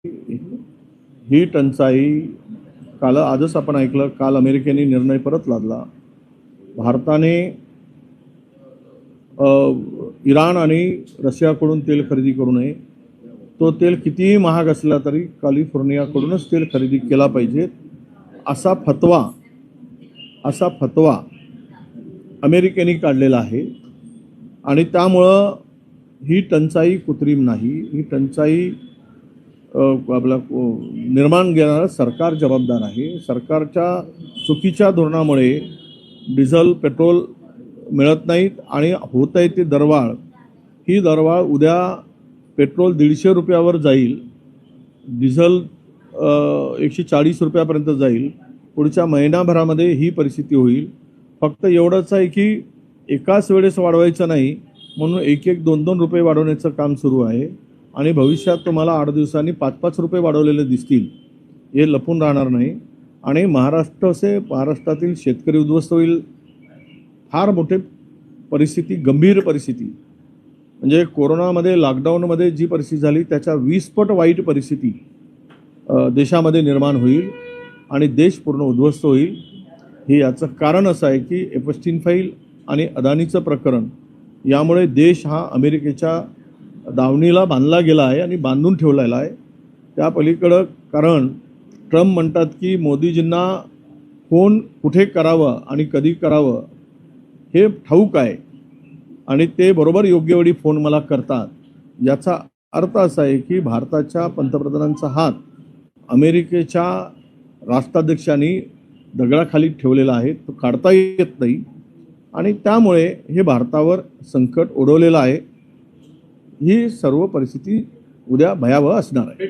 ही टंचाई आजच आपण ऐकलं, काल अमेरिकेने निर्णय परत लादला. भारताने इराण आणि रशियाकडून तेल खरेदी करू नये. तो तेल कितीही महाग असला तरी कॅलिफोर्नियाकडूनच तेल खरेदी केला पाहिजे, असा फतवा अमेरिकेने काढलेला आहे. आणि त्यामुळं ही टंचाई कृत्रिम नाही, ही टंचाई आपला निर्माण घेणारं सरकार जबाबदार आहे. सरकारच्या चुकीच्या धोरणामुळे डिझेल पेट्रोल मिळत नाहीत आणि होत आहे ते दरवाढ. ही दरवाढ उद्या पेट्रोल 150 रुपयावर जाईल, डिझेल 140 रुपयापर्यंत जाईल. पुढच्या महिनाभरामध्ये ही परिस्थिती होईल. फक्त एवढंच आहे की एकाच वेळेस वाढवायचं नाही, म्हणून 1-1, 2-2 रुपये वाढवण्याचं काम सुरू आहे. आणि भविष्यात तुम्हाला 8 दिवसांनी 5-5 रुपये वाढवलेले दिसतील, हे लपून राहणार नाही. आणि महाराष्ट्रातील शेतकरी उद्ध्वस्त होईल. फार मोठी परिस्थिती, गंभीर परिस्थिती, म्हणजे कोरोनामध्ये, लॉकडाऊनमध्ये जी परिस्थिती झाली त्याच्या 20 पट वाईट परिस्थिती देशामध्ये निर्माण होईल आणि देश पूर्ण उद्ध्वस्त होईल. हे याचं कारण असं आहे की एपस्टीन फाईल आणि अदानीचं प्रकरण, यामुळे देश हा अमेरिकेच्या दावणीला बांधला गेला आहे आणि बांधून ठेवलेला आहे. त्या पलीकडं कारण ट्रम्प म्हणतात की मोदीजींना फोन कुठे करावं आणि कधी करावं हे ठाऊक आहे आणि ते बरोबर योग्य वेळी फोन मला करतात. याचा अर्थ असा आहे की भारताच्या पंतप्रधानांचा हात अमेरिकेच्या राष्ट्राध्यक्षांनी दगडाखाली ठेवलेला आहे, तो काढता येत नाही. आणि त्यामुळे हे भारतावर संकट ओढवलेलं आहे. ही सर्व परिस्थिती उद्या भयावह असणार आहे.